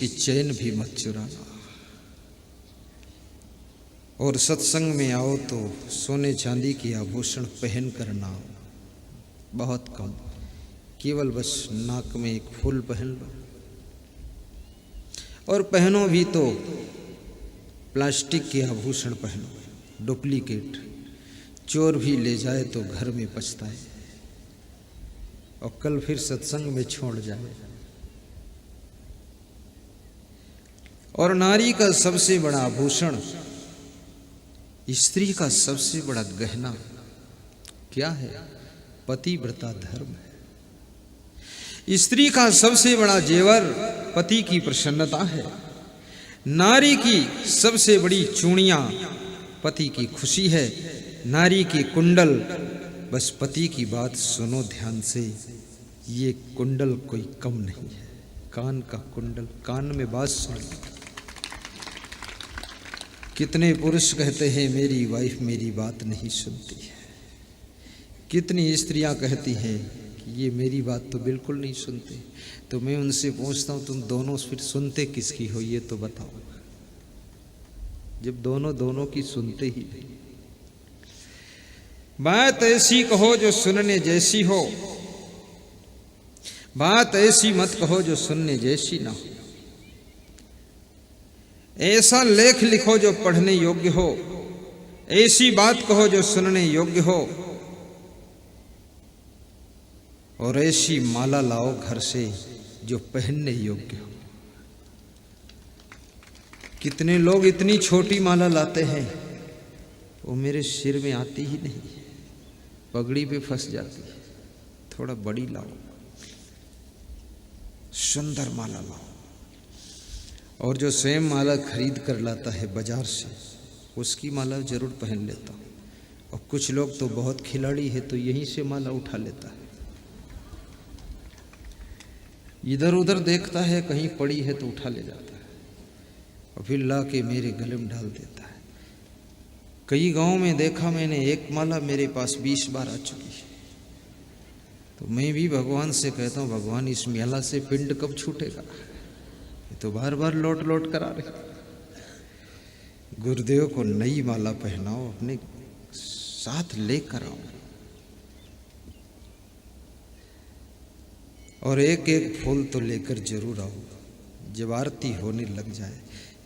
की चैन भी मत चुराना। और सत्संग में आओ तो सोने चांदी के आभूषण पहन कर ना आओ, बहुत कम, केवल बस नाक में एक फूल पहन लो। और पहनो भी तो प्लास्टिक के आभूषण पहनो, डुप्लीकेट। चोर भी ले जाए तो घर में पछताए और कल फिर सत्संग में छोड़ जाए। और नारी का सबसे बड़ा आभूषण, स्त्री का सबसे बड़ा गहना क्या है? पतिव्रता धर्म है। स्त्री का सबसे बड़ा जेवर पति की प्रसन्नता है। नारी की सबसे बड़ी चूड़ियां पति की खुशी है। नारी की कुंडल, बस पति की बात सुनो ध्यान से, ये कुंडल कोई कम नहीं है। कान का कुंडल, कान में बात सुन। कितने पुरुष कहते हैं मेरी वाइफ मेरी बात नहीं सुनती है। कितनी स्त्रियां कहती हैं कि ये मेरी बात तो बिल्कुल नहीं सुनते। तो मैं उनसे पूछता हूं, तुम दोनों फिर सुनते किसकी हो ये तो बताओ, जब दोनों दोनों की सुनते ही नहीं। बात ऐसी कहो जो सुनने जैसी हो, बात ऐसी मत कहो जो सुनने जैसी ना हो। ऐसा लेख लिखो जो पढ़ने योग्य हो, ऐसी बात कहो जो सुनने योग्य हो। और ऐसी माला लाओ घर से जो पहनने योग्य हो। कितने लोग इतनी छोटी माला लाते हैं, वो मेरे सिर में आती ही नहीं, पगड़ी पे फंस जाती है। थोड़ा बड़ी लाओ, सुंदर माला लाओ। और जो स्वयं माला खरीद कर लाता है बाजार से, उसकी माला जरूर पहन लेता हूँ। और कुछ लोग तो बहुत खिलाड़ी है, तो यहीं से माला उठा लेता है, इधर उधर देखता है कहीं पड़ी है तो उठा ले जाता है और फिर ला के मेरे गले में डाल देता है। कई गांवों में देखा मैंने, एक माला मेरे पास 20 बार आ चुकी है। तो मैं भी भगवान से कहता हूँ, भगवान इस माला से पिंड कब छूटेगा? ये तो बार बार लौट लौट कर आ रहे। गुरुदेव को नई माला पहनाओ, अपने साथ लेकर आओ और एक एक फूल तो लेकर जरूर आओ। जब आरती होने लग जाए,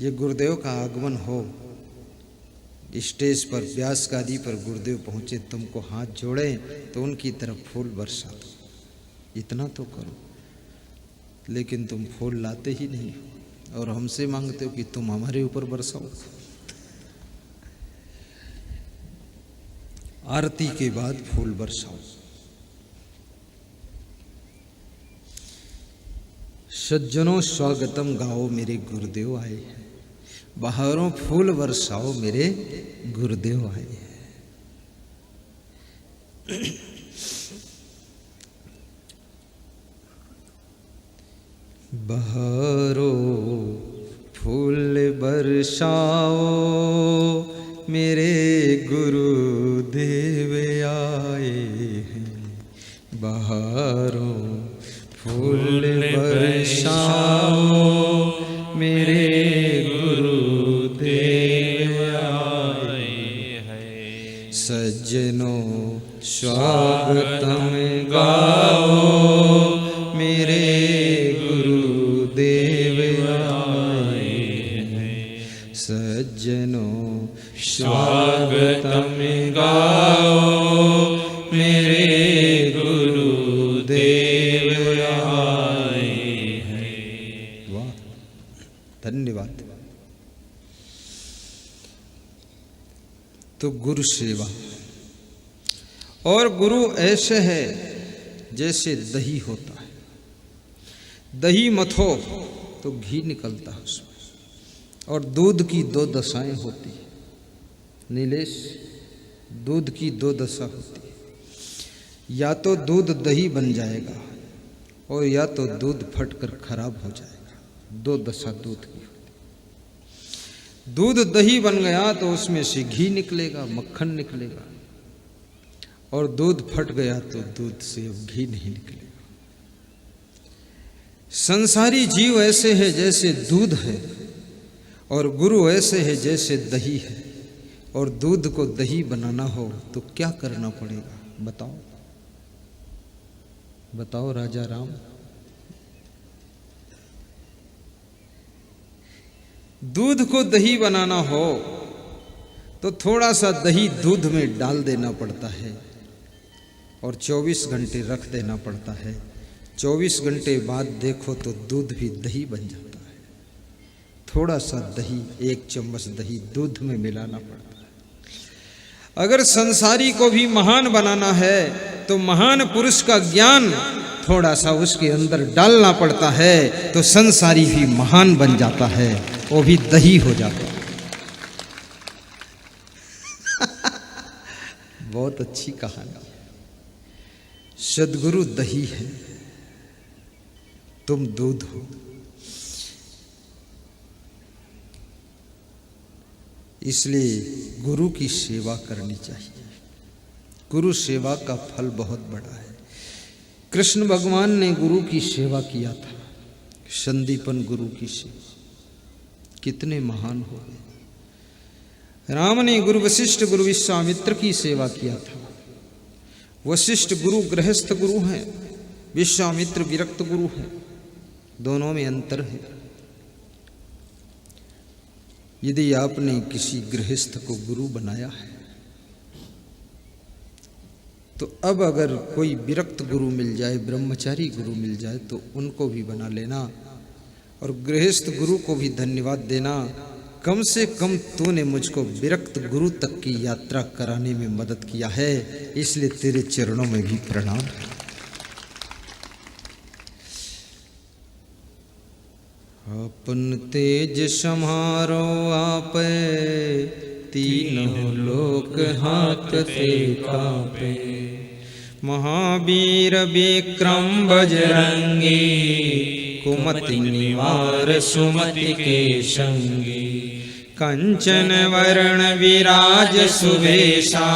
ये गुरुदेव का आगमन हो, स्टेज पर व्यास गादी पर गुरुदेव पहुंचे, तुमको हाथ जोड़े तो उनकी तरफ फूल बरसा दो, इतना तो करो। लेकिन तुम फूल लाते ही नहीं हो और हमसे मांगते हो कि तुम हमारे ऊपर बरसाओ। आरती के बाद फूल बरसाओ। सज्जनों स्वागतम गाओ मेरे गुरुदेव आए हैं, बहारों फूल बरसाओ मेरे गुरुदेव आए हैं। बहारों फूल बरसाओ मेरे गुरुदेव आए हैं। बहारों फूल बरसाओ मेरे गुरुदेव आए हैं। सज्जनों स्वागतम गाओ मेरे गुरुदेव आए हैं। सज्जनों स्वागतम गाओ मेरे धन्यवाद। तो गुरु सेवा, और गुरु ऐसे है जैसे दही होता है। दही मथो तो घी निकलता है उसमें। और दूध की दो दशाएं होती है नीलेश, दूध की दो दशा होती है। या तो दूध दही बन जाएगा और या तो दूध फटकर खराब हो जाएगा। दो दशा दूध की होती। दूध दही बन गया तो उसमें से घी निकलेगा, मक्खन निकलेगा। और दूध फट गया तो दूध से अब घी नहीं निकलेगा। संसारी जीव ऐसे है जैसे दूध है, और गुरु ऐसे है जैसे दही है। और दूध को दही बनाना हो तो क्या करना पड़ेगा, बताओ बताओ राजा राम। दूध को दही बनाना हो तो थोड़ा सा दही दूध में डाल देना पड़ता है और 24 घंटे रख देना पड़ता है। 24 घंटे बाद देखो तो दूध भी दही बन जाता है। थोड़ा सा दही, 1 चम्मच दही दूध में मिलाना पड़ता है। अगर संसारी को भी महान बनाना है तो महान पुरुष का ज्ञान थोड़ा सा उसके अंदर डालना पड़ता है, तो संसारी भी महान बन जाता है, वो भी दही हो जाता है। बहुत अच्छी कहानी। सद्गुरु दही है, तुम दूध हो। इसलिए गुरु की सेवा करनी चाहिए। गुरु सेवा का फल बहुत बड़ा है। कृष्ण भगवान ने गुरु की सेवा किया था, संदीपन गुरु की सेवा, कितने महान हो गए। राम ने गुरु वशिष्ठ गुरु विश्वामित्र की सेवा किया था। वशिष्ठ गुरु गृहस्थ गुरु हैं, विश्वामित्र विरक्त गुरु हैं, दोनों में अंतर है। यदि आपने किसी गृहस्थ को गुरु बनाया है तो अब अगर कोई विरक्त गुरु मिल जाए, ब्रह्मचारी गुरु मिल जाए तो उनको भी बना लेना और गृहस्थ गुरु को भी धन्यवाद देना। कम से कम तूने मुझको विरक्त गुरु तक की यात्रा कराने में मदद किया है, इसलिए तेरे चरणों में भी प्रणाम। अपन तेज समारो आपे, तीनों लोक हाथ ते कांपे। महावीर विक्रम बजरंगी, कुमति निवार सुमति के संगी। कंचन वर्ण विराज सुवेशा,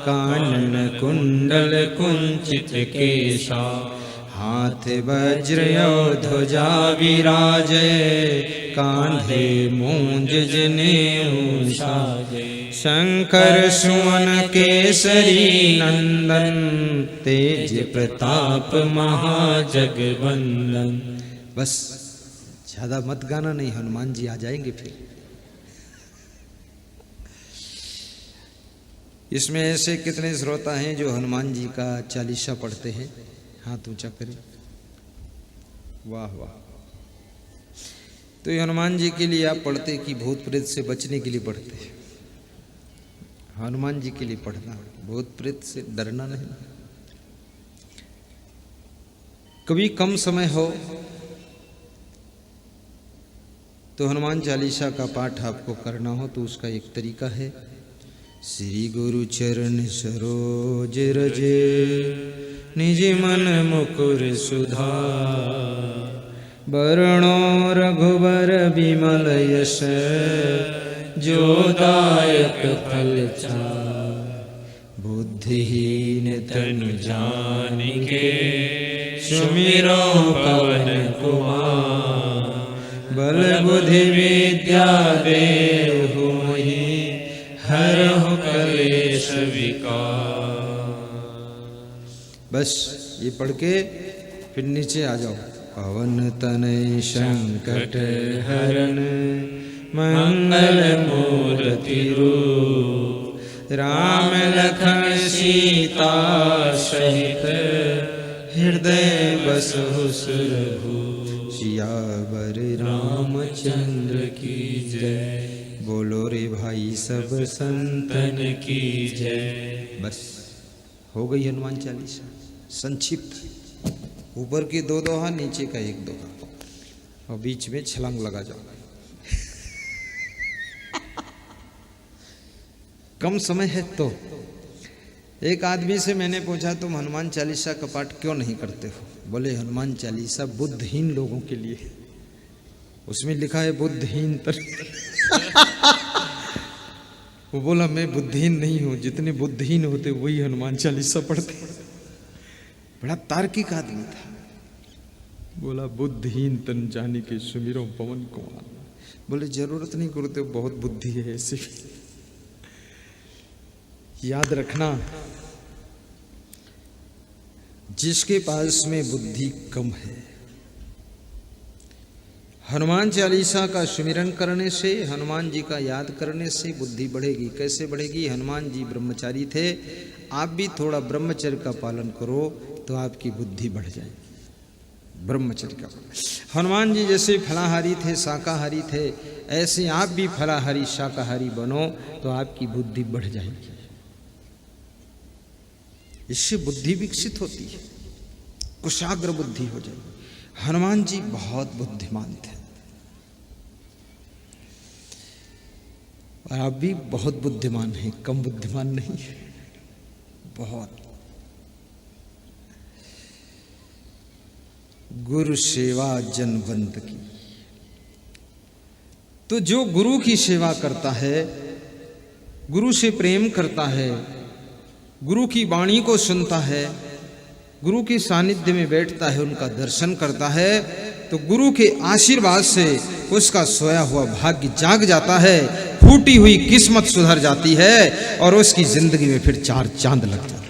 कानन कुंडल कुंचित केशा। हाथ वज्र ध्वजा विराजे, कांधे मूंज जनेऊ साजे। शंकर सुवन केसरी नंदन, तेज प्रताप महाजगवंदन। बस ज्यादा मत गाना, नहीं हनुमान जी आ जाएंगे फिर। इसमें ऐसे कितने श्रोता हैं जो हनुमान जी का चालीसा पढ़ते हैं? हाथ ऊंचा करें। वाह वाह। तो ये हनुमान जी के लिए आप पढ़ते कि भूत प्रेत से बचने के लिए पढ़ते हैं? हनुमान जी के लिए पढ़ना, भूत प्रेत से डरना नहीं। कभी कम समय हो तो हनुमान चालीसा का पाठ आपको करना हो तो उसका एक तरीका है। श्री गुरु चरण सरोज रजे, निज मन मुकुर सुधार। वरणो रघुबर विमल यश, जो दायक फल चार। बुद्धिहीन तनु जानिके, सुमिरो पवन कुमार। बल बुद्धि विद्या देहु मोहि, हरहु कलेश विकार। बस ये पढ़ के फिर नीचे आ जाओ। पवन तनय संकट हरण, मंगल मूर्ति रूप। राम लखन सीता सहित, हृदय बसहु सुरभूप। सियावर रामचंद्र की जय, बोलो रे भाई सब संतन की जय। बस हो गई हनुमान चालीसा संक्षिप्त। ऊपर की 2 दोहा, नीचे का 1 दोहा, और बीच में छलांग लगा जाओ। कम समय है तो। एक आदमी से मैंने पूछा, तुम हनुमान चालीसा का पाठ क्यों नहीं करते हो? बोले हनुमान चालीसा बुद्धहीन लोगों के लिए। उसमें लिखा है बुद्धहीन तर। वो बोला मैं बुद्धिहीन नहीं हूं, जितने बुद्धिहीन होते वही हनुमान चालीसा पढ़ते। बड़ा तार्किक आदमी था। बोला बुद्धिहीन तन जानी के सुमिरो पवन कुमार। बोले जरूरत नहीं गुरुदेव, बहुत बुद्धि है ऐसी। याद रखना, जिसके पास में बुद्धि कम है, हनुमान चालीसा का सुमिरन करने से, हनुमान जी का याद करने से बुद्धि बढ़ेगी। कैसे बढ़ेगी? हनुमान जी ब्रह्मचारी थे, आप भी थोड़ा ब्रह्मचर्य का पालन करो तो आपकी बुद्धि बढ़ जाएगी। ब्रह्मचर्य का पालन। हनुमान जी जैसे फलाहारी थे, शाकाहारी थे, ऐसे आप भी फलाहारी शाकाहारी बनो तो आपकी बुद्धि बढ़ जाएगी। इससे बुद्धि विकसित होती है, कुशाग्र बुद्धि हो जाएगी। हनुमान जी बहुत बुद्धिमान थे और आप भी बहुत बुद्धिमान हैं, कम बुद्धिमान नहीं है, बहुत। गुरु सेवा जनवंत की, तो जो गुरु की सेवा करता है, गुरु से प्रेम करता है, गुरु की वाणी को सुनता है, गुरु के सानिध्य में बैठता है, उनका दर्शन करता है, तो गुरु के आशीर्वाद से उसका सोया हुआ भाग्य जाग जाता है, फूटी हुई किस्मत सुधर जाती है और उसकी जिंदगी में फिर चार चांद लग जाते हैं।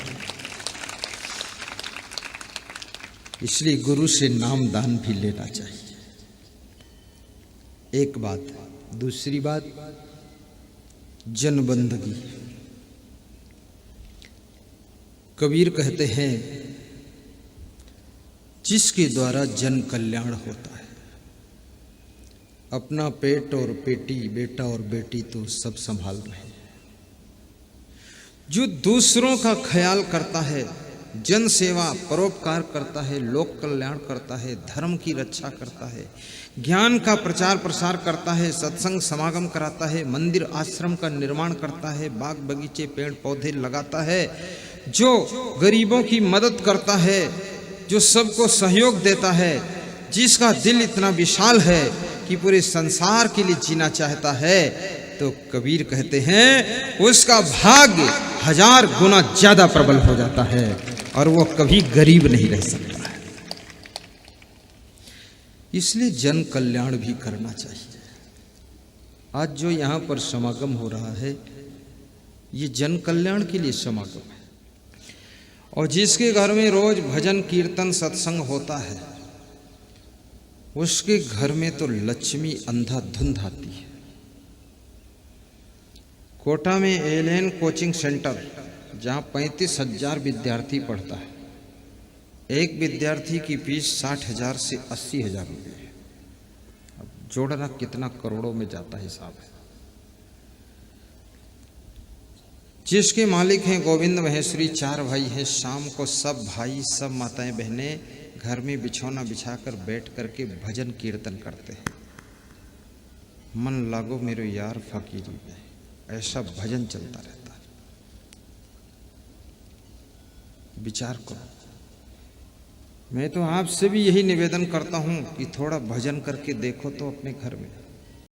इसलिए गुरु से नाम दान भी लेना चाहिए, एक बात। दूसरी बात, जनबंदगी। कबीर कहते हैं जिसके द्वारा जन कल्याण होता है, अपना पेट और पेटी, बेटा और बेटी तो सब संभाल रहे हैं। जो दूसरों का ख्याल करता है, जन सेवा परोपकार करता है, लोक कल्याण करता है, धर्म की रक्षा करता है, ज्ञान का प्रचार प्रसार करता है, सत्संग समागम कराता है, मंदिर आश्रम का निर्माण करता है, बाग बगीचे पेड़ पौधे लगाता है, जो गरीबों की मदद करता है, जो सबको सहयोग देता है, जिसका दिल इतना विशाल है कि पूरे संसार के लिए जीना चाहता है, तो कबीर कहते हैं उसका भाग्य 1000 गुना ज्यादा प्रबल हो जाता है और वो कभी गरीब नहीं रह सकता है। इसलिए जन कल्याण भी करना चाहिए। आज जो यहाँ पर समागम हो रहा है, ये जन कल्याण के लिए समागम है। और जिसके घर में रोज भजन कीर्तन सत्संग होता है, उसके घर में तो लक्ष्मी अंधाधुंध आती है। कोटा में एलेन कोचिंग सेंटर, जहाँ 35,000 विद्यार्थी पढ़ता है, एक विद्यार्थी की फीस 60,000 से 80,000 रुपये है। अब जोड़ना कितना करोड़ों में जाता हिसाब है। जिसके मालिक हैं गोविंद महेश्वरी, 4 भाई हैं। शाम को सब भाई सब माताएं बहनें घर में बिछौना बिछाकर बैठ करके भजन कीर्तन करते हैं। मन लागो मेरो यार फकीरी में, ऐसा भजन चलता रहता है। विचार करो। मैं तो आपसे भी यही निवेदन करता हूं कि थोड़ा भजन करके देखो तो अपने घर में।